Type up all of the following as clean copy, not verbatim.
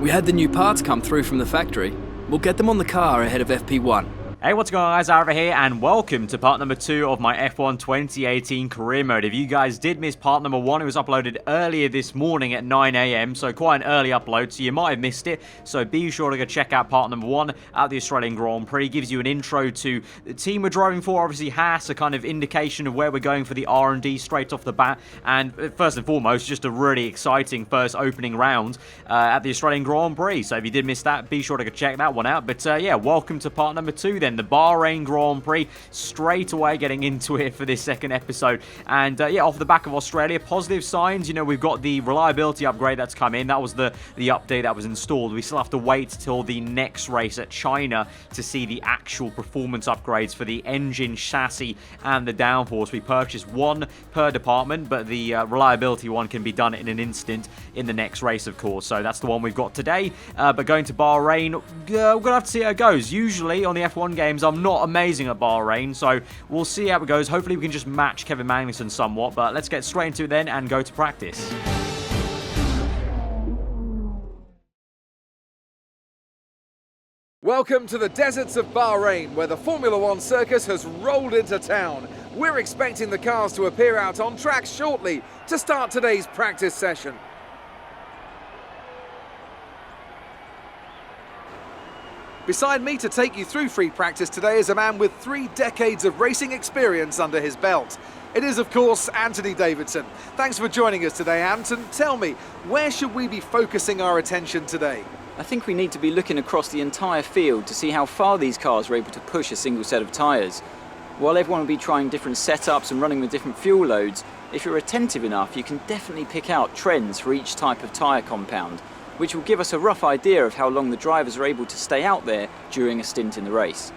We had the new parts come through from the factory. We'll get them on the car ahead of FP1. Hey, what's going on, guys? Aarava here, and welcome to part number 2 of my F1 2018 career mode. If you guys did miss part number 1, it was uploaded earlier this morning at 9 AM, so quite an early upload, so you might have missed it. So be sure to go check out part number 1 at the Australian Grand Prix. Gives you an intro to the team we're driving for, obviously Haas, a kind of indication of where we're going for the R&D straight off the bat, and first and foremost, just a really exciting first opening round at the Australian Grand Prix. So if you did miss that, be sure to go check that one out. But yeah, welcome to part number 2 then. The Bahrain Grand Prix, straight away getting into it for this second episode. And yeah, off the back of Australia, positive signs. You know, we've got the reliability upgrade that's come in. That was the update that was installed. We still have to wait till the next race at China to see the actual performance upgrades for the engine, chassis, and the downforce. We purchased one per department, but the reliability one can be done in an instant in the next race, of course. So that's the one we've got today. But going to Bahrain, we're going to have to see how it goes. Usually on the F1 games, I'm not amazing at Bahrain, so we'll see how it goes. Hopefully we can just match Kevin Magnussen somewhat, but let's get straight into it then and go to practice. Welcome to the deserts of Bahrain, where the Formula One circus has rolled into town. We're expecting the cars to appear out on track shortly to start today's practice session. Beside me to take you through free practice today is a man with 3 decades of racing experience under his belt. It is, of course, Anthony Davidson. Thanks for joining us today, Anton. Tell me, where should we be focusing our attention today? I think we need to be looking across the entire field to see how far these cars are able to push a single set of tyres. While everyone will be trying different setups and running with different fuel loads, if you're attentive enough, you can definitely pick out trends for each type of tyre compound, which will give us a rough idea of how long the drivers are able to stay out there during a stint in the race.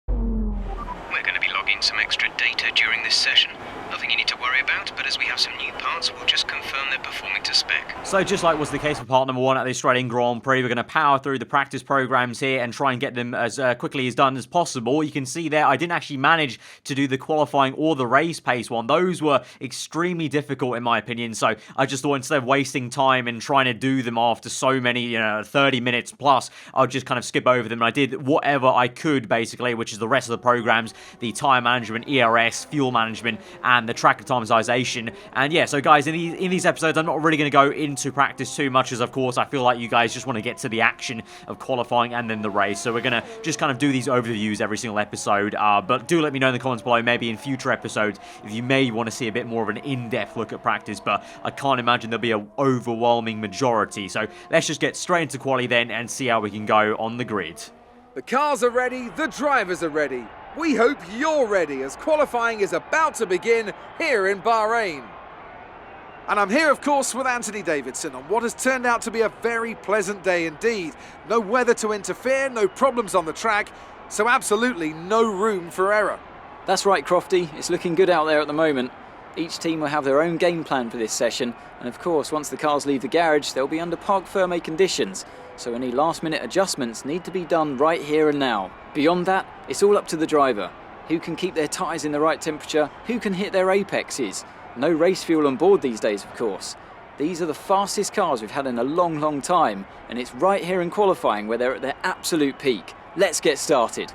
We're going to be logging some extra data during this session. Nothing you need to worry about, but as we have some new parts, we'll just confirm they're performing to spec. So just like was the case for part number 1 at the Australian Grand Prix, we're going to power through the practice programs here and try and get them as quickly as done as possible. You can see there, I didn't actually manage to do the qualifying or the race pace one. Those were extremely difficult in my opinion, so I just thought instead of wasting time and trying to do them after so many, 30 minutes plus, I'll just kind of skip over them. And I did whatever I could basically, which is the rest of the programs, the tyre management, ERS, fuel management, and the track automatization. And yeah, so guys, in these episodes, I'm not really going to go into practice too much, as of course I feel like you guys just want to get to the action of qualifying and then the race. So we're going to just kind of do these overviews every single episode. But do let me know in the comments below, maybe in future episodes, if you may want to see a bit more of an in-depth look at practice. But I can't imagine there'll be an overwhelming majority. So let's just get straight into quali then and see how we can go on the grid. The cars are ready, the drivers are ready. We hope you're ready as qualifying is about to begin here in Bahrain. And I'm here, of course, with Anthony Davidson on what has turned out to be a very pleasant day indeed. No weather to interfere, no problems on the track, so absolutely no room for error. That's right, Crofty. It's looking good out there at the moment. Each team will have their own game plan for this session, and of course, once the cars leave the garage, they'll be under parc fermé conditions, so any last-minute adjustments need to be done right here and now. Beyond that, it's all up to the driver. Who can keep their tyres in the right temperature, who can hit their apexes. No race fuel on board these days, of course. These are the fastest cars we've had in a long, long time, and it's right here in qualifying where they're at their absolute peak. Let's get started.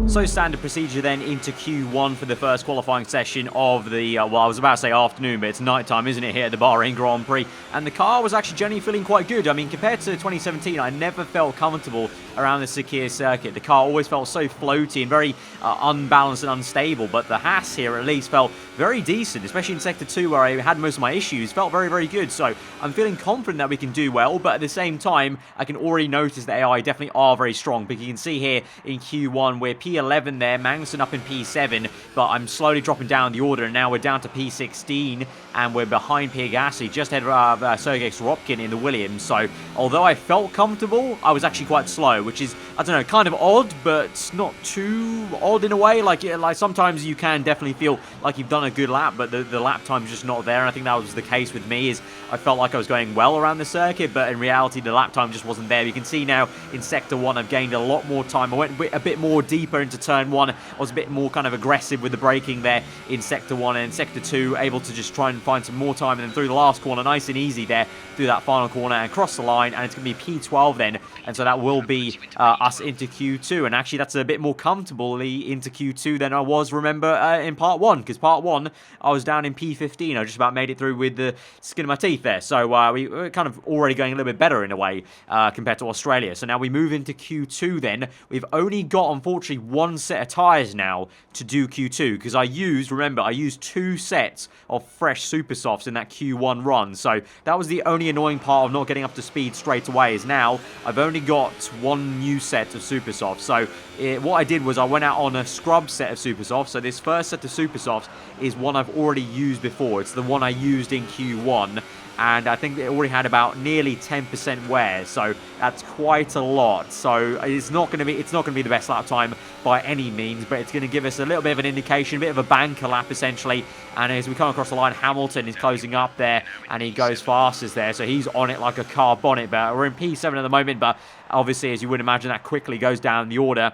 So standard procedure then into Q1 for the first qualifying session of the, well, I was about to say afternoon, but it's nighttime, isn't it, here at the Bahrain Grand Prix. And the car was actually generally feeling quite good. I mean, compared to 2017, I never felt comfortable around the Sakir circuit. The car always felt so floaty and very unbalanced and unstable, but the Haas here at least felt very decent, especially in Sector 2 where I had most of my issues. Felt very, very good. So I'm feeling confident that we can do well, but at the same time, I can already notice the AI definitely are very strong. But you can see here in Q1, we're P11 there, Magnussen up in P7, but I'm slowly dropping down the order, and now we're down to P16, and we're behind Pierre Gasly, just ahead of Sergei Sorokin in the Williams. So although I felt comfortable, I was actually quite slow, which is, I don't know, kind of odd, but not too odd in a way. Like sometimes you can definitely feel like you've done a good lap, but the lap time's just not there, and I think that was the case with me. Is I felt like I was going well around the circuit, but in reality the lap time just wasn't there. You can see now in Sector 1 I've gained a lot more time. I went a bit more deeper into into turn 1, I was a bit more kind of aggressive with the braking there in sector 1, and sector 2 able to just try and find some more time, and then through the last corner, nice and easy there through that final corner and cross the line, and it's going to be P12 then, and so that will be us into Q2, and actually that's a bit more comfortably into Q2 than I was, remember, in part 1, because part 1 I was down in P15. I just about made it through with the skin of my teeth there, so we were kind of already going a little bit better in a way compared to Australia. So now we move into Q2 then. We've only got, unfortunately, 1 set of tyres now to do Q2, because I used 2 sets of fresh super softs in that Q1 run, so that was the only annoying part of not getting up to speed straight away, is now I've only got 1 new set of super softs. So what I did was I went out on a scrub set of super softs. So this first set of super softs is one I've already used before. It's the one I used in Q1, and I think it already had about nearly 10% wear, so that's quite a lot. So it's not going to be the best lap time by any means, but it's going to give us a little bit of an indication, a bit of a banker lap essentially. And as we come across the line, Hamilton is closing up there, and he goes fastest there, so he's on it like a car bonnet. But we're in P7 at the moment, but obviously, as you would imagine, that quickly goes down the order.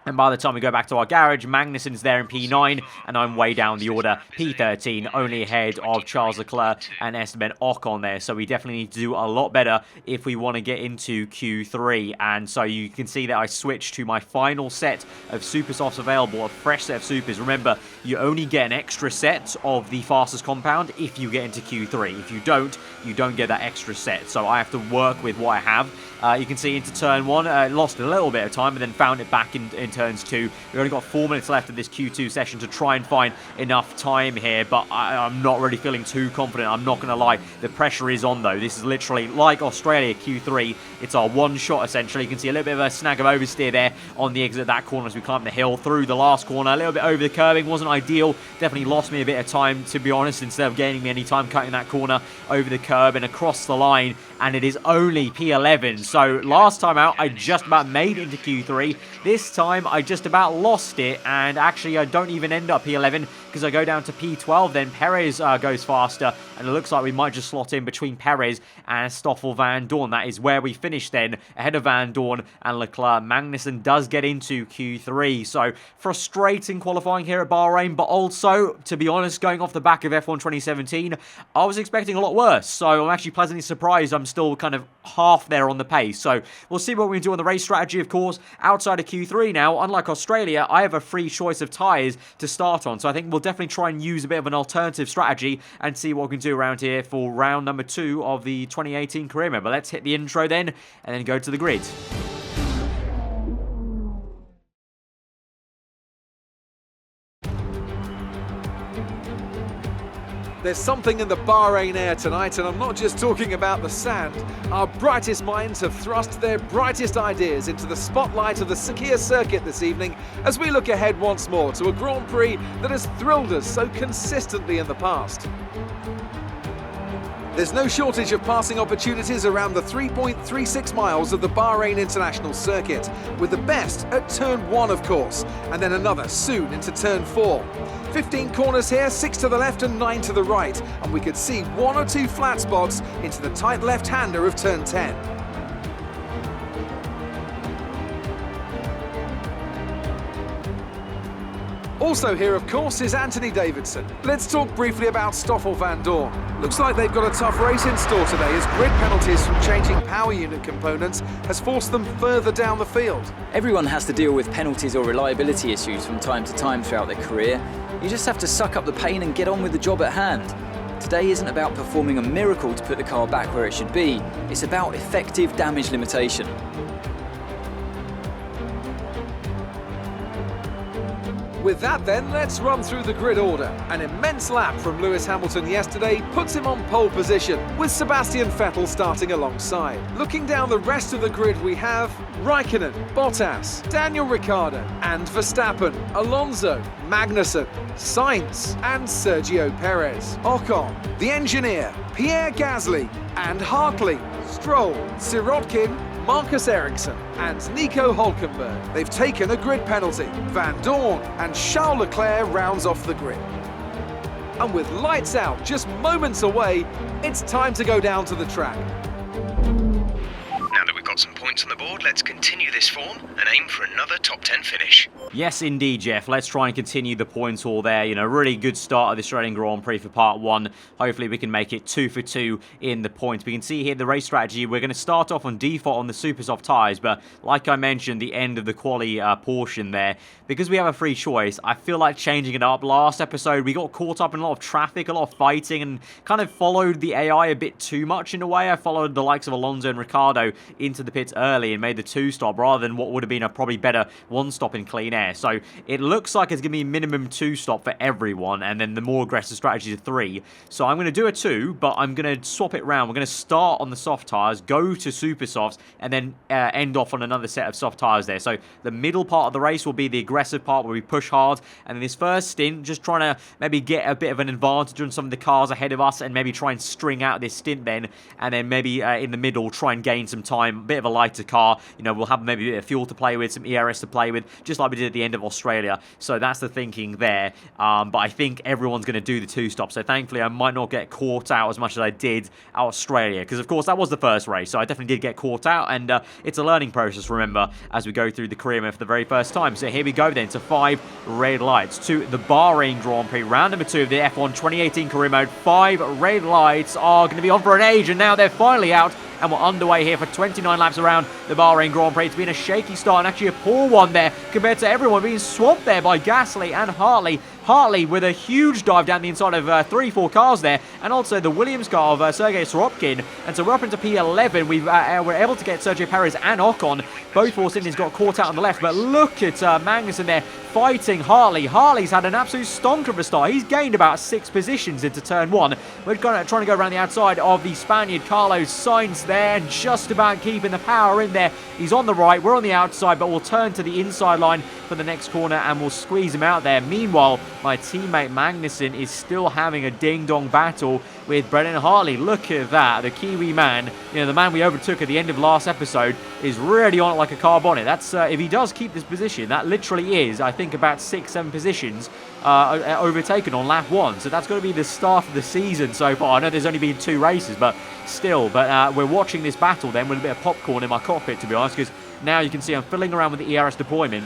And by the time we go back to our garage, Magnussen's there in P9, and I'm way down the order, P13, only ahead of Charles Leclerc and Esteban Ocon there. So we definitely need to do a lot better if we want to get into Q3. And so you can see that I switched to my final set of super softs available, a fresh set of supers. Remember, you only get an extra set of the fastest compound if you get into Q3. If you don't get that extra set. So I have to work with what I have. You can see into turn 1, lost a little bit of time, but then found it back in turns 2. We've only got 4 minutes left of this Q2 session to try and find enough time here, but I'm not really feeling too confident. I'm not going to lie. The pressure is on, though. This is literally like Australia Q3. It's our one shot, essentially. You can see a little bit of a snag of oversteer there on the exit of that corner as we climb the hill through the last corner. A little bit over the curbing. Wasn't ideal. Definitely lost me a bit of time, to be honest, instead of gaining me any time cutting that corner over the curb and across the line. And it is only P11. So last time out, I just about made it into Q3. This time, I just about lost it. And actually, I don't even end up P11 because I go down to P12. Then Perez goes faster. And it looks like we might just slot in between Perez and Stoffel Van Dorn. That is where we finish then, ahead of Van Dorn and Leclerc. Magnussen does get into Q3. So frustrating qualifying here at Bahrain. But also, to be honest, going off the back of F1 2017, I was expecting a lot worse. So I'm actually pleasantly surprised I'm still kind of half there on the pace. So we'll see what we can do on the race strategy, of course. Outside of Q3 now, unlike Australia, I have a free choice of tyres to start on. So I think we'll definitely try and use a bit of an alternative strategy and see what we can do around here for round number 2 of the 2018 career mode. But let's hit the intro then and then go to the grid. There's something in the Bahrain air tonight, and I'm not just talking about the sand. Our brightest minds have thrust their brightest ideas into the spotlight of the Sakhir circuit this evening as we look ahead once more to a Grand Prix that has thrilled us so consistently in the past. There's no shortage of passing opportunities around the 3.36 miles of the Bahrain International Circuit, with the best at turn 1, of course, and then another soon into turn 4. 15 corners here, 6 to the left and 9 to the right, and we could see 1 or 2 flat spots into the tight left-hander of turn 10. Also here, of course, is Anthony Davidson. Let's talk briefly about Stoffel Van Dorn. Looks like they've got a tough race in store today, as grid penalties from changing power unit components has forced them further down the field. Everyone has to deal with penalties or reliability issues from time to time throughout their career. You just have to suck up the pain and get on with the job at hand. Today isn't about performing a miracle to put the car back where it should be. It's about effective damage limitation. With that then, let's run through the grid order. An immense lap from Lewis Hamilton yesterday puts him on pole position, with Sebastian Vettel starting alongside. Looking down the rest of the grid, we have Raikkonen, Bottas, Daniel Ricciardo and Verstappen, Alonso, Magnussen, Sainz and Sergio Perez, Ocon, the engineer, Pierre Gasly and Hartley, Stroll, Sirotkin, Marcus Ericsson and Nico Hülkenberg. They've taken a grid penalty. Van Dorn and Charles Leclerc rounds off the grid. And with lights out just moments away, it's time to go down to the track. Now that we've got some points on the board, let's continue this form and aim for another top 10 finish. Yes, indeed, Jeff. Let's try and continue the points haul there. You know, really good start of the Australian Grand Prix for part 1. Hopefully we can make it 2 for 2 in the points. We can see here the race strategy. We're going to start off on default on the super soft tyres, but like I mentioned, the end of the quali portion there, because we have a free choice, I feel like changing it up. Last episode, we got caught up in a lot of traffic, a lot of fighting, and kind of followed the AI a bit too much in a way. I followed the likes of Alonso and Ricciardo into the pits early and made the 2-stop rather than what would have been a probably better 1-stop in clean air. So it looks like it's going to be minimum 2-stop for everyone, and then the more aggressive strategy is 3. So I'm going to do a 2, but I'm going to swap it around. We're going to start on the soft tyres, go to super softs, and then end off on another set of soft tyres there. So the middle part of the race will be the aggressive part where we push hard, and in this first stint, just trying to maybe get a bit of an advantage on some of the cars ahead of us, and maybe try and string out this stint then, and then maybe in the middle try and gain some time, a bit of a lighter car. You know, we'll have maybe a bit of fuel to play with, some ERS to play with, just like we did at the end of Australia. So that's the thinking there. But I think everyone's going to do the 2-stop. So thankfully, I might not get caught out as much as I did at Australia, because of course that was the first race. So I definitely did get caught out, and it's a learning process, remember, as we go through the career mode for the very first time. So here we go then to 5 red lights to the Bahrain Grand Prix, round number 2 of the F1 2018 career mode. 5 red lights are going to be on for an age, and now they're finally out. And we're underway here for 29 laps around the Bahrain Grand Prix. It's been a shaky start and actually a poor one there compared to everyone being swamped there by Gasly and Hartley. Hartley with a huge dive down the inside of 3-4 cars there, and also the Williams car of Sergei Sorokin. And so we're up into P11. We're able to get Sergio Perez and Ocon. Both Force Indians got caught out on the left, but look at Magnussen there fighting Hartley. Hartley's had an absolute stonker of a start. He's gained about 6 positions into turn 1. We're trying to go around the outside of the Spaniard Carlos Sainz there, and just about keeping the power in there. He's on the right, we're on the outside, but we'll turn to the inside line for the next corner and we'll squeeze him out there. Meanwhile, my teammate Magnussen is still having a ding-dong battle with Brendan Hartley. Look at that, the Kiwi man, you know, the man we overtook at the end of last episode, is really on it like a car bonnet. That's if he does keep this position, that literally is, I think, about 6-7 positions overtaken on lap 1. So that's going to be the start of the season so far. I know there's only been 2 races, but still. But we're watching this battle then with a bit of popcorn in my cockpit, to be honest, because now you can see I'm fiddling around with the ERS deployment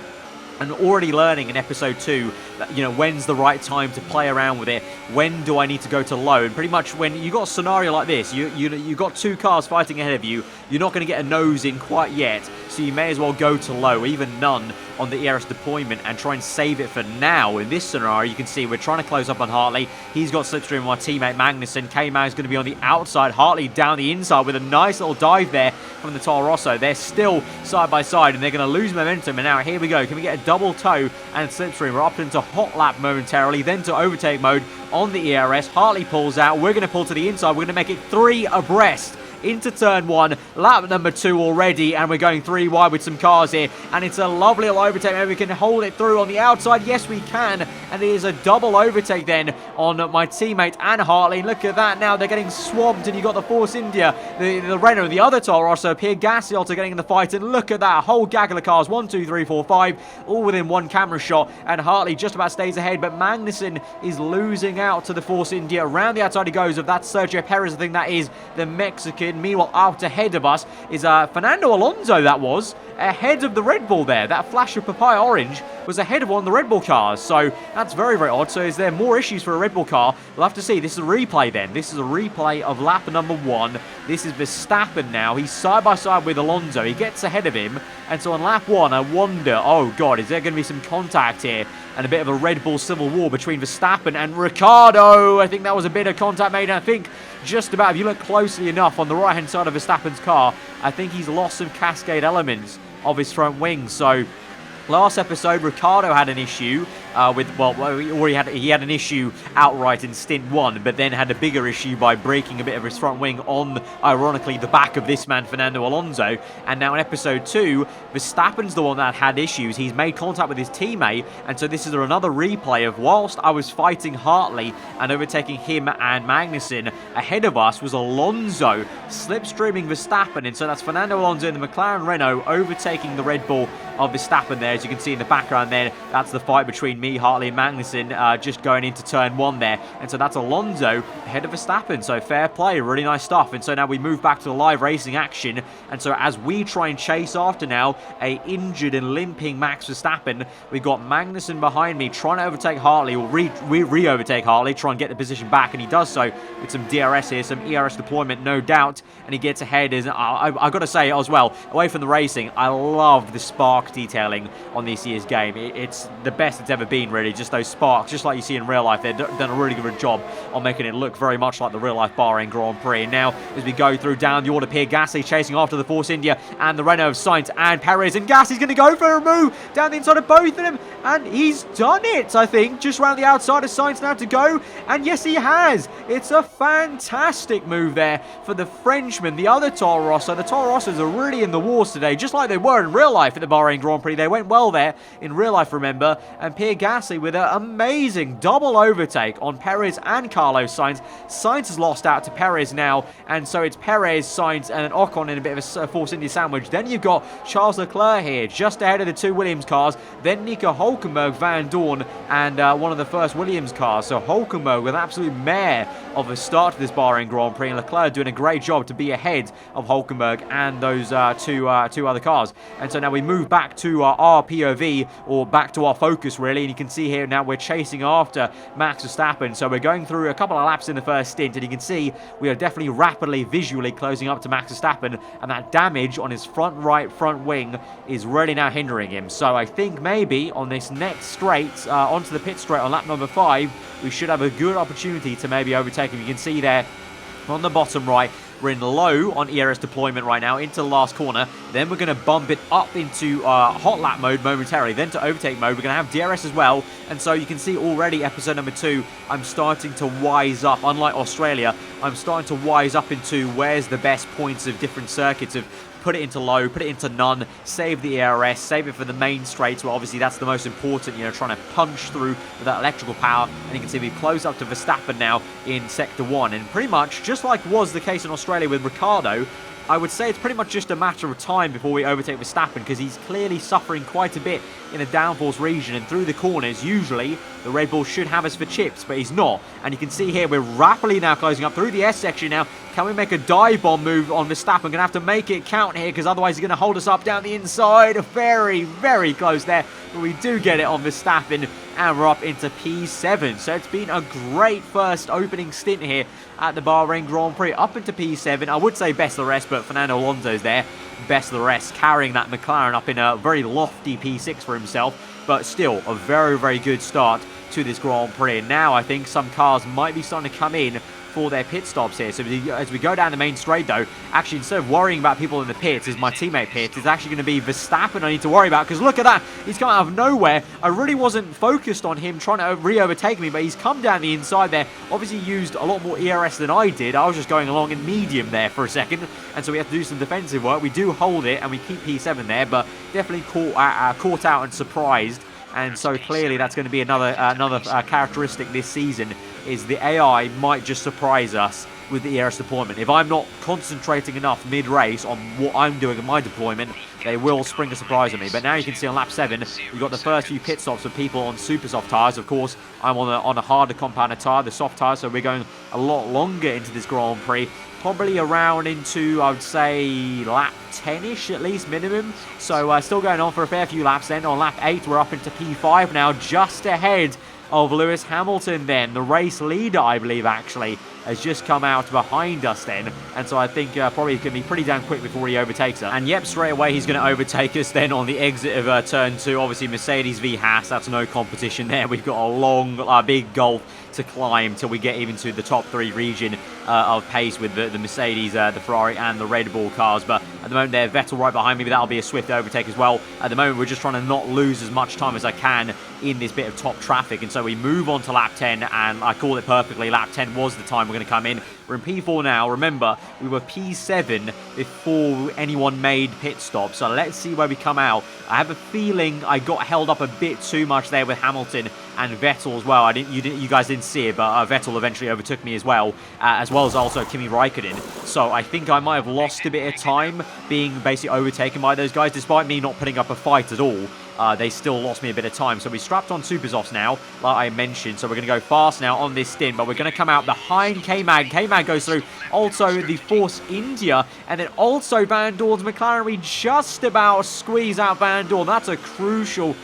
and already learning in episode 2 that, you know, when's the right time to play around with it, when do I need to go to low. And pretty much when you got a scenario like this, you got 2 cars fighting ahead of you, you're not going to get a nose in quite yet, so you may as well go to low, even none on the ERS deployment, and try and save it for now. In this scenario, you can see we're trying to close up on Hartley. He's got slipstream with my teammate Magnussen. K-Mag's going to be on the outside, Hartley down the inside with a nice little dive there from the Toro Rosso. They're still side by side and they're going to lose momentum, and now here we go. Can we get a double toe and slipstream? We're up into hot lap momentarily, then to overtake mode on the ERS. Hartley pulls out, we're going to pull to the inside, we're going to make it 3 abreast into turn 1, lap number 2 already, and we're going 3 wide with some cars here, and it's a lovely little overtake. Maybe we can hold it through on the outside. Yes, we can, and it is a double overtake then on my teammate and Hartley. Look at that, now they're getting swamped, and you've got the Force India, the Renault, the other Toro Rosso, Pierre Gasly also getting in the fight, and look at that, a whole gaggle of cars, 1, 2, 3, 4, 5, all within 1 camera shot, and Hartley just about stays ahead, but Magnussen is losing out to the Force India. Around the outside he goes of that Sergio Perez, I think that is the Mexican. Meanwhile, out ahead of us is Fernando Alonso, that was ahead of the Red Bull there. That flash of papaya orange was ahead of one of the Red Bull cars, so that's very, very odd. So is there more issues for a Red Bull car? We'll have to see. This is a replay then. This is a replay of lap number 1. This is Verstappen now. He's side by side with Alonso. He gets ahead of him, and so on lap 1, I wonder, oh God, is there going to be some contact here? And a bit of a Red Bull civil war between Verstappen and Ricciardo. I think that was a bit of contact made, and I think just about, if you look closely enough on the right-hand side of Verstappen's car, I think he's lost some cascade elements of his front wing. So last episode, Ricciardo had an issue he had an issue outright in stint 1, but then had a bigger issue by breaking a bit of his front wing on, ironically, the back of this man, Fernando Alonso. And now in episode 2, Verstappen's the one that had issues. He's made contact with his teammate, and so this is another replay of whilst I was fighting Hartley and overtaking him and Magnussen, ahead of us was Alonso slipstreaming Verstappen, and so that's Fernando Alonso in the McLaren Renault overtaking the Red Bull of Verstappen there. As you can see in the background there, that's the fight between me, Hartley and Magnussen just going into turn 1 there. And so that's Alonso ahead of Verstappen. So fair play, really nice stuff. And so now we move back to the live racing action. And so as we try and chase after now a injured and limping Max Verstappen, we've got Magnussen behind me trying to overtake Hartley, or re-overtake Hartley, try and get the position back. And he does so with some DRS here, some ERS deployment, no doubt. And he gets ahead. I've got to say as well, away from the racing, I love the spark detailing on this year's game. It's the best it's ever been, really. Just those sparks, just like you see in real life. They've done a really good job on making it look very much like the real life Bahrain Grand Prix. And now, as we go through down the order, Pierre Gasly chasing after the Force India and the Renault of Sainz and Perez. And Gasly's going to go for a move down the inside of both of them. And he's done it, I think. Just round the outside of Sainz now to go. And yes, he has. It's a fantastic move there for the Frenchman, the other Toro Rosso. The Toro Rossos are really in the wars today, just like they were in real life at the Bahrain Grand Prix. They went well there in real life, remember. And Pierre Gasly with an amazing double overtake on Perez and Carlos Sainz. Sainz has lost out to Perez now, and so it's Perez, Sainz, and Ocon in a bit of a Force India sandwich. Then you've got Charles Leclerc here, just ahead of the two Williams cars. Then Nico Hülkenberg, Van Dorn, and one of the first Williams cars. So Hülkenberg with an absolute mare of a start to this Bahrain Grand Prix, and Leclerc doing a great job to be ahead of Hülkenberg and those two other cars. And so now we move back to our POV, or back to our focus, really. And you can see here now we're chasing after Max Verstappen. So we're going through a couple of laps in the first stint, and you can see we are definitely rapidly, visually closing up to Max Verstappen, and that damage on his front wing is really now hindering him. So I think maybe on this next straight, onto the pit straight on lap number 5, we should have a good opportunity to maybe overtake him. You can see there on the bottom right, we're in low on ERS deployment right now into the last corner. Then we're going to bump it up into hot lap mode momentarily. Then to overtake mode, we're going to have DRS as well. And so you can see already episode number 2, I'm starting to wise up. Unlike Australia, I'm starting to wise up into where's the best points of different circuits, of put it into low, put it into none, save the ERS, save it for the main straights, where obviously that's the most important, trying to punch through with that electrical power. And you can see we've closed up to Verstappen now in Sector 1. And pretty much, just like was the case in Australia with Ricciardo, I would say it's pretty much just a matter of time before we overtake Verstappen, because he's clearly suffering quite a bit in the downforce region, and through the corners, usually the Red Bull should have us for chips, but he's not. And you can see here, we're rapidly now closing up through the S section now. Can we make a dive bomb move on Verstappen? Going to have to make it count here, because otherwise he's going to hold us up down the inside. Very, very close there, but we do get it on Verstappen, and we're up into P7. So it's been a great first opening stint here at the Bahrain Grand Prix, up into P7. I would say best of the rest, but Fernando Alonso's there, best of the rest, carrying that McLaren up in a very lofty P6 for himself, but still a very, very good start to this Grand Prix. And now I think some cars might be starting to come in for their pit stops here. So as we go down the main straight, though, actually, instead of worrying about people in the pits, is my teammate pits, it's actually going to be Verstappen I need to worry about, because look at that, he's come out of nowhere. I really wasn't focused on him trying to re-overtake me, but he's come down the inside there, obviously used a lot more ERS than I did. I was just going along in medium there for a second, and so we have to do some defensive work. We do hold it, and we keep P7 there, but definitely caught out and surprised. And so clearly that's going to be another characteristic this season, is the AI might just surprise us with the ERS deployment. If I'm not concentrating enough mid-race on what I'm doing in my deployment, they will spring a surprise on me. But now you can see on lap 7, we've got the first few pit stops of people on super soft tyres. Of course, I'm on a harder compounded tyre, the soft tyre, so we're going a lot longer into this Grand Prix. Probably around into, I would say, lap 10-ish at least, minimum. So still going on for a fair few laps then. On lap 8, we're up into P5 now, just ahead of Lewis Hamilton then. The race leader, I believe, actually, has just come out behind us then. And so I think probably he's going to be pretty damn quick before he overtakes us. And yep, straight away he's going to overtake us then on the exit of turn 2. Obviously, Mercedes v Haas, that's no competition there. We've got a long, big gulf to climb till we get even to the top 3 region of pace with the Mercedes, the Ferrari and the Red Bull cars. But at the moment there, Vettel right behind me, but that'll be a swift overtake as well. At the moment we're just trying to not lose as much time as I can in this bit of top traffic, and so we move on to lap 10, and I call it perfectly. Lap 10 was the time we're going to come in. We're in P4 now. Remember, we were P7 before anyone made pit stops, so let's see where we come out. I have a feeling I got held up a bit too much there with Hamilton and Vettel as well. You guys didn't see it, but Vettel eventually overtook me as well as also Kimi Raikkonen. So I think I might have lost a bit of time being basically overtaken by those guys, despite me not putting up a fight at all. they still lost me a bit of time. So we strapped on super softs now, like I mentioned. So we're going to go fast now on this stint, but we're going to come out behind K-Mag. K-Mag goes through also the Force India, and then also Van Dorn's McLaren. We just about squeeze out Van Dorn. That's a crucial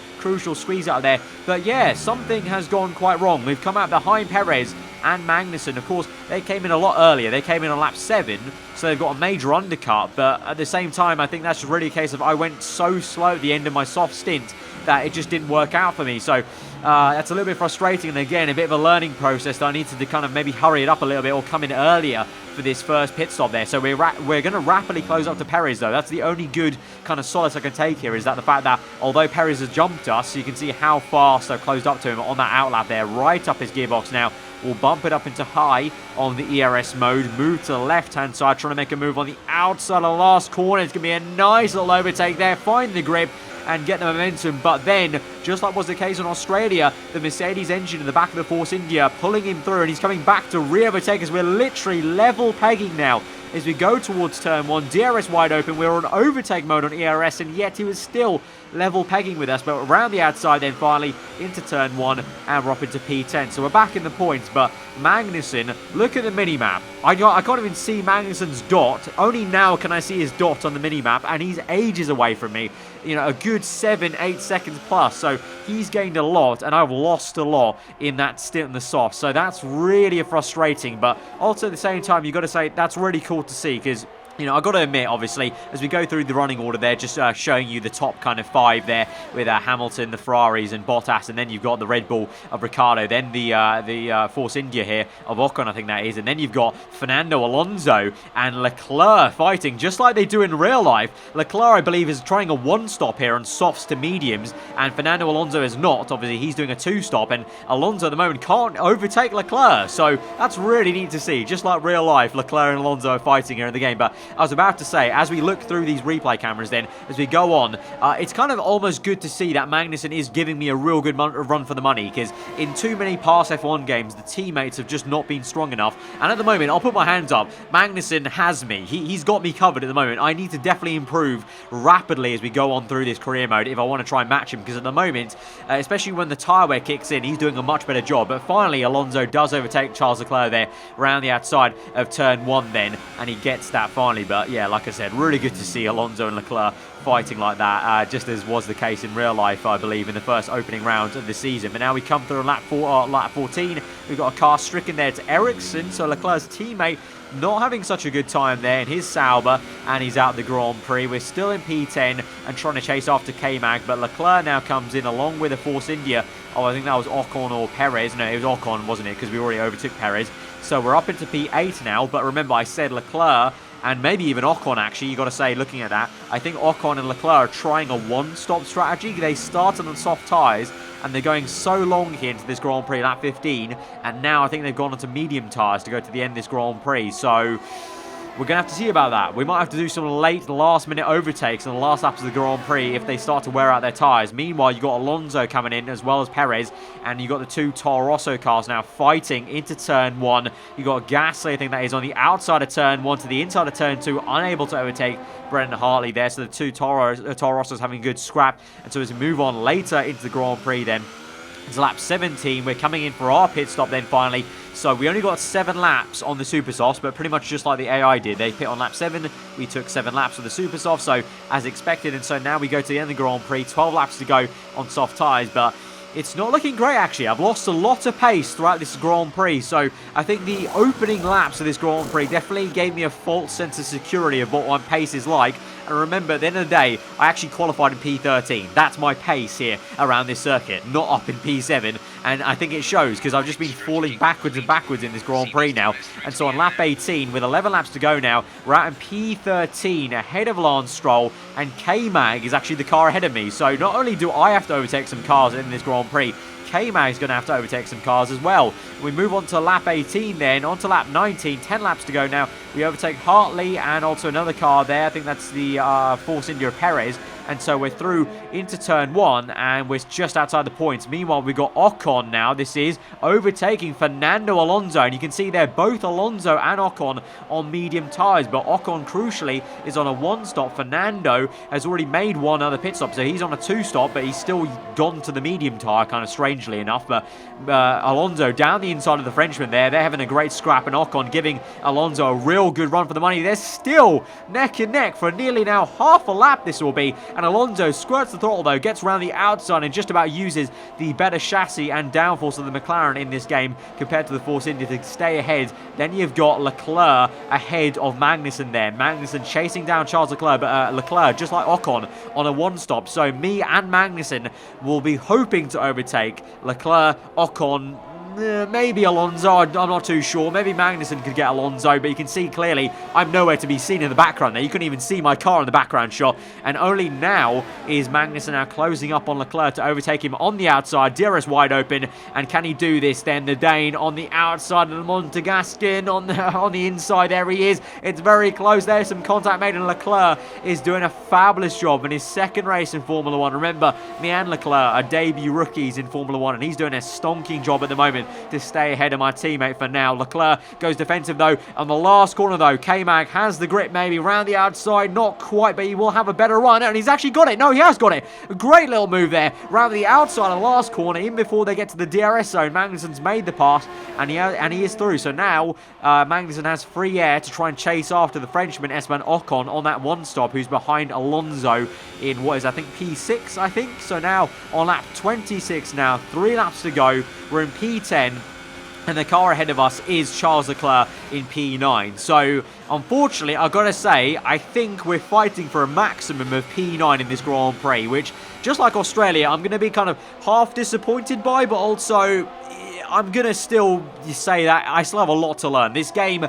squeeze out there. But yeah, something has gone quite wrong. We've come out behind Perez and Magnussen. Of course, they came in a lot earlier. They came in on lap 7, so they've got a major undercut. But at the same time, I think that's really a case of I went so slow at the end of my soft stint that it just didn't work out for me. So that's a little bit frustrating, and again, a bit of a learning process that I need to kind of maybe hurry it up a little bit or come in earlier for this first pit stop there. So we're going to rapidly close up to Perez, though. That's the only good kind of solace I can take here, is that the fact that although Perez has jumped us, you can see how fast I've closed up to him on that outlap there, right up his gearbox now. We'll bump it up into high on the ERS mode, move to the left-hand side, trying to make a move on the outside of the last corner. It's going to be a nice little overtake there, find the grip and get the momentum. But then, just like was the case in Australia, the Mercedes engine in the back of the Force India pulling him through, and he's coming back to re-overtake us. We're literally level pegging now as we go towards turn 1. DRS wide open, we're on overtake mode on ERS, and yet he was still level pegging with us. But around the outside then finally into turn 1, and we're up into P10. So we're back in the points, but Magnussen, look at the mini-map. I can't even see Magnussen's dot. Only now can I see his dot on the mini-map, and he's ages away from me. You know, a good 7-8 seconds plus. So he's gained a lot, and I've lost a lot in that stint in the soft. So that's really frustrating, but also at the same time, you've got to say that's really cool to see, because you know, I've got to admit, obviously, as we go through the running order there, just showing you the top kind of 5 there with Hamilton, the Ferraris and Bottas, and then you've got the Red Bull of Ricciardo, then the Force India here of Ocon, I think that is, and then you've got Fernando, Alonso and Leclerc fighting just like they do in real life. Leclerc, I believe, is trying a 1-stop here on softs to mediums, and Fernando Alonso is not. Obviously, he's doing a 2-stop, and Alonso at the moment can't overtake Leclerc, so that's really neat to see. Just like real life, Leclerc and Alonso are fighting here in the game. But I was about to say, as we look through these replay cameras then, as we go on, it's kind of almost good to see that Magnussen is giving me a real good run for the money, because in too many past F1 games, the teammates have just not been strong enough. And at the moment, I'll put my hands up, Magnussen has me. He's got me covered at the moment. I need to definitely improve rapidly as we go on through this career mode if I want to try and match him, because at the moment, especially when the tyre wear kicks in, he's doing a much better job. But finally, Alonso does overtake Charles Leclerc there around the outside of turn 1 then, and he gets that finally. But yeah, like I said, really good to see Alonso and Leclerc fighting like that, just as was the case in real life, I believe, in the first opening round of the season. But now we come through lap 14. We've got a car stricken there to Ericsson, so Leclerc's teammate not having such a good time there in his Sauber, and he's out the Grand Prix. We're still in P10 and trying to chase after K-Mag, but Leclerc now comes in along with a Force India. Oh, I think that was Ocon or Perez. No, it was Ocon, wasn't it? Because we already overtook Perez. So we're up into P8 now, but remember I said Leclerc and maybe even Ocon, actually, you got to say, looking at that, I think Ocon and Leclerc are trying a 1-stop strategy. They started on soft tyres, and they're going so long here into this Grand Prix, lap 15, and now I think they've gone onto medium tyres to go to the end of this Grand Prix. So we're going to have to see about that. We might have to do some late last-minute overtakes in the last laps of the Grand Prix if they start to wear out their tyres. Meanwhile, you've got Alonso coming in as well as Perez, and you've got the 2 Toro Rosso cars now fighting into turn 1. You've got Gasly, I think that is, on the outside of turn 1 to the inside of turn 2, unable to overtake Brendan Hartley there. So the 2 Toro Rossos having a good scrap. And so as we move on later into the Grand Prix then, it's lap 17. We're coming in for our pit stop then finally. So we only got 7 laps on the Super Softs, but pretty much just like the AI did. They pit on lap 7. We took 7 laps of the Super Soft, so as expected. And so now we go to the end of the Grand Prix. 12 laps to go on soft tyres, but it's not looking great, actually. I've lost a lot of pace throughout this Grand Prix, so I think the opening laps of this Grand Prix definitely gave me a false sense of security of what my pace is like. And remember, at the end of the day, I actually qualified in P13. That's my pace here around this circuit, not up in P7. And I think it shows, because I've just been falling backwards and backwards in this Grand Prix now. And so on lap 18, with 11 laps to go now, we're out in P13, ahead of Lance Stroll, and K-Mag is actually the car ahead of me. So not only do I have to overtake some cars in this Grand Prix, K-Mag is going to have to overtake some cars as well. We move on to lap 18 then, on to lap 19, 10 laps to go now. We overtake Hartley and also another car there. I think that's the Force India Perez. and so we're through into turn 1, and we're just outside the points. Meanwhile, we've got Ocon now. This is overtaking Fernando Alonso, and you can see there both Alonso and Ocon on medium tyres, but Ocon crucially is on a 1-stop. Fernando has already made one other pit stop, so he's on a 2-stop, but he's still gone to the medium tyre, kind of strangely enough. But Alonso down the inside of the Frenchman there. They're having a great scrap, and Ocon giving Alonso a real good run for the money. They're still neck and neck for nearly now half a lap this will be, and Alonso squirts the throttle though, gets around the outside and just about uses the better chassis and downforce of the McLaren in this game compared to the Force India to stay ahead. Then you've got Leclerc ahead of Magnussen there. Magnussen chasing down Charles Leclerc, but Leclerc, just like Ocon, on a 1-stop. So me and Magnussen will be hoping to overtake Leclerc, Ocon, maybe Alonso, I'm not too sure. Maybe Magnussen could get Alonso, but you can see clearly I'm nowhere to be seen in the background there. You couldn't even see my car in the background shot. And only now is Magnussen now closing up on Leclerc to overtake him on the outside. DRS wide open, and can he do this then? The Dane on the outside of the Monegascan on the inside. There he is. It's very close. There's some contact made, and Leclerc is doing a fabulous job in his second race in Formula 1. Remember, me and Leclerc are debut rookies in Formula 1, and he's doing a stonking job at the moment to stay ahead of my teammate for now. Leclerc goes defensive though on the last corner though. K-Mag has the grip maybe around the outside, not quite, but he will have a better run, and he's actually got it. No, he has got it. A great little move there around the outside of the last corner, even before they get to the DRS zone. Magnussen's made the pass, and he is through. So now Magnussen has free air to try and chase after the Frenchman Esteban Ocon on that 1-stop, who's behind Alonso in what is, I think, P6, I think. So now on lap 26 now, 3 laps to go. We're in P10. And the car ahead of us is Charles Leclerc in P9. So, unfortunately, I've got to say, I think we're fighting for a maximum of P9 in this Grand Prix, which, just like Australia, I'm going to be kind of half disappointed by, but also I'm going to still say that I still have a lot to learn. This game,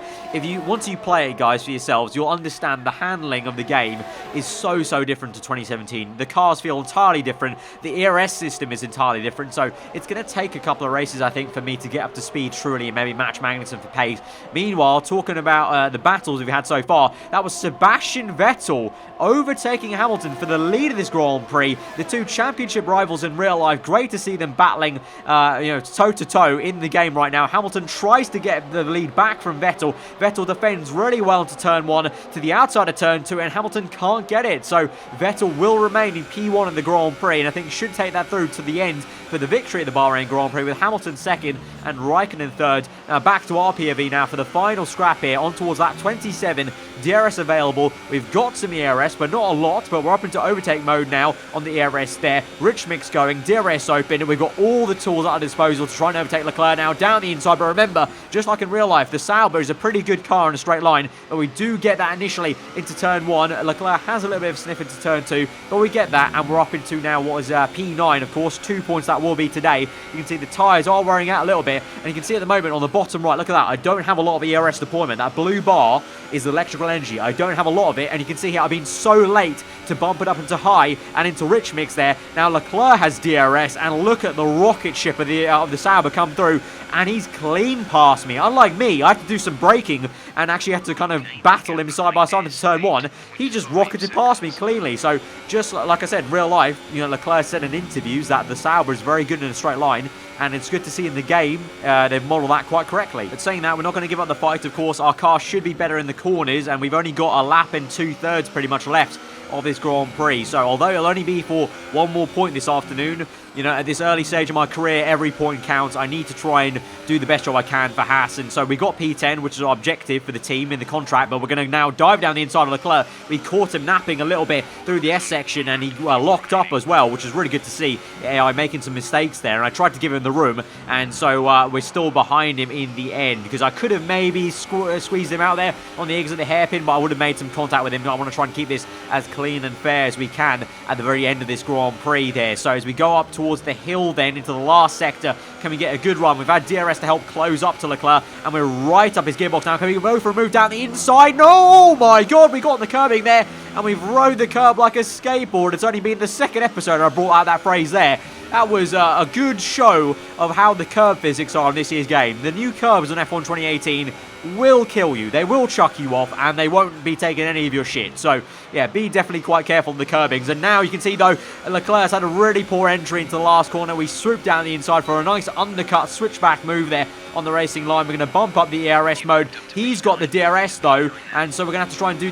once you play it, guys, for yourselves, you'll understand the handling of the game is so different to 2017. The cars feel entirely different. The ERS system is entirely different. So it's going to take a couple of races, I think, for me to get up to speed truly and maybe match Magnussen for pace. Meanwhile, talking about the battles we've had so far, that was Sebastian Vettel overtaking Hamilton for the lead of this Grand Prix. The two championship rivals in real life. Great to see them battling, toe-to-toe in the game right now. Hamilton tries to get the lead back from Vettel. Vettel defends really well into turn 1 to the outside of turn 2, and Hamilton can't get it. So Vettel will remain in P1 in the Grand Prix, and I think should take that through to the end for the victory at the Bahrain Grand Prix, with Hamilton second and Raikkonen third. Now back to our POV now for the final scrap here, on towards lap 27. DRS available. We've got some ERS, but not a lot, but we're up into overtake mode now on the ERS there. Rich mix going, DRS open, and we've got all the tools at our disposal to try and overtake Leclerc now down the inside. But remember, just like in real life, the Sauber is a pretty good car in a straight line, but we do get that initially into turn 1. Leclerc has a little bit of a sniff into turn 2, but we get that, and we're up into now what is P9, of course. 2 points that will be today. You can see the tyres are wearing out a little bit, and you can see at the moment on the bottom right, look at that, I don't have a lot of ERS deployment. That blue bar is electrical energy. I don't have a lot of it, and you can see here I've been so late to bump it up into high and into rich mix there. Now Leclerc has DRS, and look at the rocket ship of the Sauber come through, and he's clean past me. Unlike me, I had to do some braking and actually had to kind of battle him side by side into turn 1. He just rocketed past me cleanly. So just like I said, real life, Leclerc said in interviews that the Sauber is very good in a straight line, and it's good to see in the game they've modelled that quite correctly. But saying that, we're not going to give up the fight, of course. Our car should be better in the corners, and we've only got a lap and 2/3 pretty much left of this Grand Prix. So although it'll only be for one more point this afternoon, at this early stage of my career, every point counts. I need to try and do the best job I can for Haas. And so we got P10, which is our objective for the team in the contract, but we're going to now dive down the inside of Leclerc. We caught him napping a little bit through the S section, and he locked up as well, which is really good to see. AI making some mistakes there, and I tried to give him the room, and so we're still behind him in the end, because I could have maybe squeezed him out there on the exit of the hairpin, but I would have made some contact with him. I want to try and keep this as clean and fair as we can at the very end of this Grand Prix there. So as we go up towards the hill then into the last sector, can we get a good run? We've had DRS to help close up to Leclerc, and we're right up his gearbox now. Can we go for a move down the inside? No! Oh my god, we got the curbing there, and we've rode the curb like a skateboard. It's only been the second episode I brought out that phrase there. That was a good show of how the curb physics are in this year's game. The new curbs on F1 2018 will kill you. They will chuck you off, and they won't be taking any of your shit. So, yeah, be definitely quite careful on the curbings. And now you can see, though, Leclerc's had a really poor entry into the last corner. We swoop down the inside for a nice undercut switchback move there on the racing line. We're going to bump up the ERS mode. He's got the DRS, though, and so we're going to have to try and do...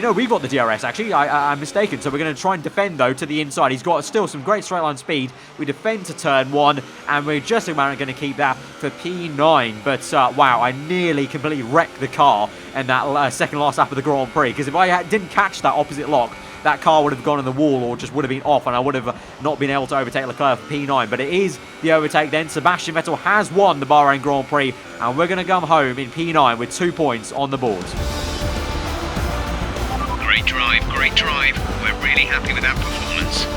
No, we've got the DRS, actually. I'm mistaken. So we're going to try and defend, though, to the inside. He's got still some great straight line speed. We defend to turn 1, and we're just about going to keep that for P9. But, wow, I nearly completely wrecked the car in that second last lap of the Grand Prix, because if I didn't catch that opposite lock, that car would have gone in the wall or just would have been off, and I would have not been able to overtake Leclerc for P9. But it is the overtake then. Sebastian Vettel has won the Bahrain Grand Prix, and we're going to come home in P9 with 2 points on the board. Great drive, great drive. We're really happy with that performance.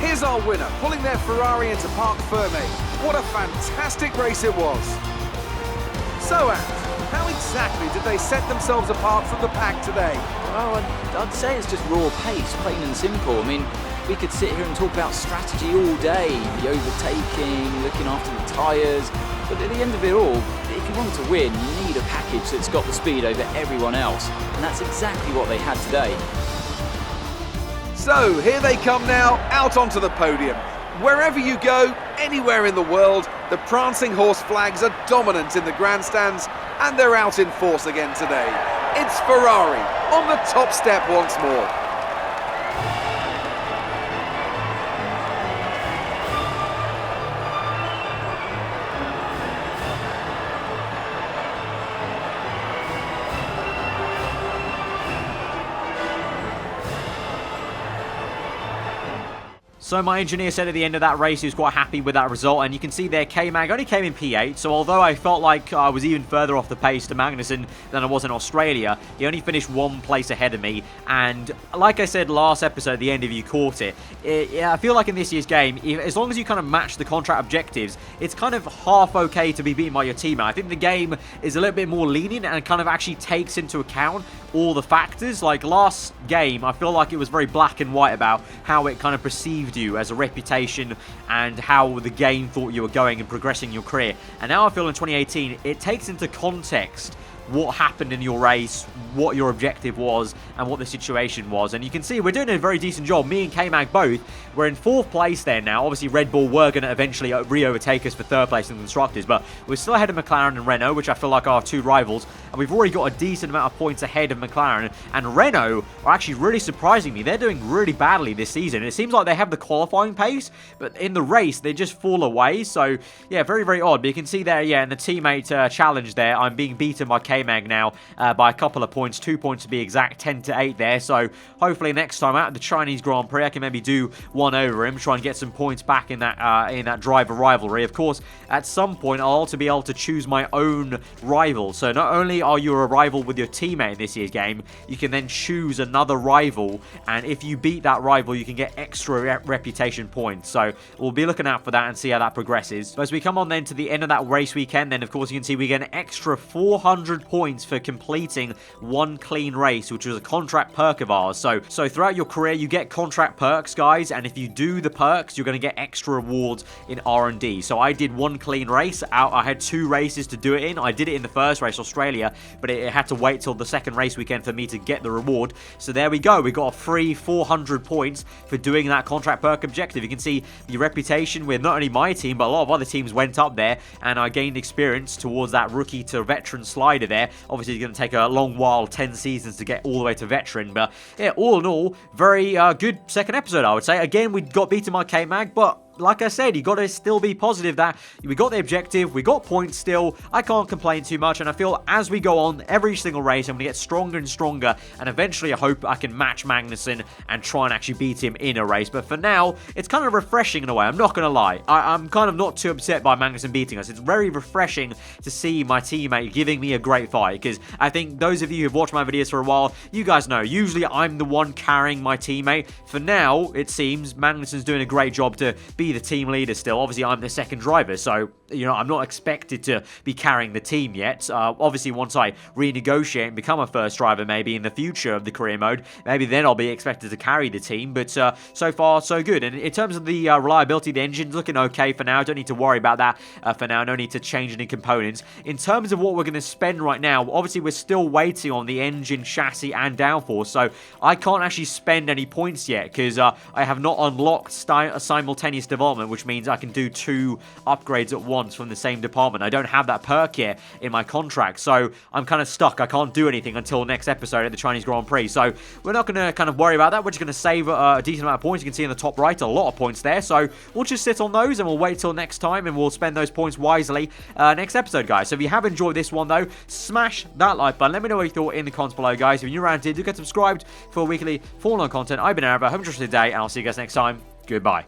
Here's our winner, pulling their Ferrari into Parc Fermé. What a fantastic race it was. So, Ant, how exactly did they set themselves apart from the pack today? Well, I'd say it's just raw pace, plain and simple. I mean, we could sit here and talk about strategy all day, the overtaking, looking after the tyres, but at the end of it all, if you want to win, you need a package that's got the speed over everyone else, and that's exactly what they had today. So, here they come now, out onto the podium. Wherever you go, anywhere in the world, the prancing horse flags are dominant in the grandstands, and they're out in force again today. It's Ferrari on the top step once more. So my engineer said at the end of that race he was quite happy with that result, and you can see there K-Mag only came in P8, so although I felt like I was even further off the pace to Magnussen than I was in Australia, he only finished 1 place ahead of me, and like I said last episode at the end, if you caught it, I feel like in this year's game, as long as you kind of match the contract objectives, it's kind of half okay to be beaten by your teammate. I think the game is a little bit more lenient and kind of actually takes into account all the factors. Like last game, I feel like it was very black and white about how it kind of perceived you as a reputation and how the game thought you were going and progressing your career. And now I feel in 2018, it takes into context what happened in your race, what your objective was, and what the situation was. And you can see we're doing a very decent job. Me and K-Mag both. We're in 4th place there now. Obviously, Red Bull were going to eventually re-overtake us for 3rd place in the Constructors, but we're still ahead of McLaren and Renault, which I feel like are our 2 rivals. And we've already got a decent amount of points ahead of McLaren. And Renault are actually really surprising me. They're doing really badly this season. It seems like they have the qualifying pace, but in the race, they just fall away. So, yeah, very, very odd. But you can see there, yeah, in the teammate challenge there, I'm being beaten by K-Mag now by a couple of points, 2 points to be exact, 10-8 there. So hopefully next time out at the Chinese Grand Prix, I can maybe do one over him, try and get some points back in that driver rivalry. Of course, at some point, I'll also be able to choose my own rival. So not only are you a rival with your teammate in this year's game, you can then choose another rival, and if you beat that rival, you can get extra reputation points. So we'll be looking out for that and see how that progresses. So as we come on then to the end of that race weekend, then of course you can see we get an extra 400 points for completing 1 clean race, which was a contract perk of ours. So throughout your career, you get contract perks, guys, and if you do the perks, you're going to get extra rewards in R&D. So I did 1 clean race out. I had 2 races to do it in. I did it in the first race, Australia, but it had to wait till the second race weekend for me to get the reward. So there we go. We got a free 400 points for doing that contract perk objective. You can see the reputation with not only my team, but a lot of other teams went up there, and I gained experience towards that rookie to veteran slider there. Obviously, it's going to take a long while, 10 seasons to get all the way to veteran. But yeah, all in all, very good second episode, I would say. Again, we got beaten by K-Mag, but like I said, you got to still be positive that we got the objective, we got points still. I can't complain too much, and I feel as we go on every single race, I'm going to get stronger and stronger, and eventually I hope I can match Magnussen and try and actually beat him in a race. But for now, it's kind of refreshing in a way, I'm not going to lie. I'm kind of not too upset by Magnussen beating us. It's very refreshing to see my teammate giving me a great fight, because I think those of you who've watched my videos for a while, you guys know, usually I'm the one carrying my teammate. For now, it seems Magnussen's doing a great job to be be the team leader still. Obviously, I'm the second driver, so, you know, I'm not expected to be carrying the team yet. Obviously, once I renegotiate and become a first driver maybe in the future of the career mode, maybe then I'll be expected to carry the team, but so far, so good. And in terms of the reliability, the engine's looking okay for now. Don't need to worry about that for now. No need to change any components. In terms of what we're going to spend right now, obviously, we're still waiting on the engine, chassis, and downforce, so I can't actually spend any points yet because I have not unlocked simultaneous development, which means I can do 2 upgrades at once from the same department. I don't have that perk yet in my contract, so I'm kind of stuck. I can't do anything until next episode at the Chinese Grand Prix, so we're not going to kind of worry about that. We're just going to save a decent amount of points. You can see in the top right, a lot of points there, so we'll just sit on those and we'll wait till next time and we'll spend those points wisely next episode, guys. So if you have enjoyed this one, though, smash that like button. Let me know what you thought in the comments below, guys. If you're new around here, do get subscribed for weekly Formula 1 content. I've been aarava. Hope you enjoyed the day, and I'll see you guys next time. Goodbye.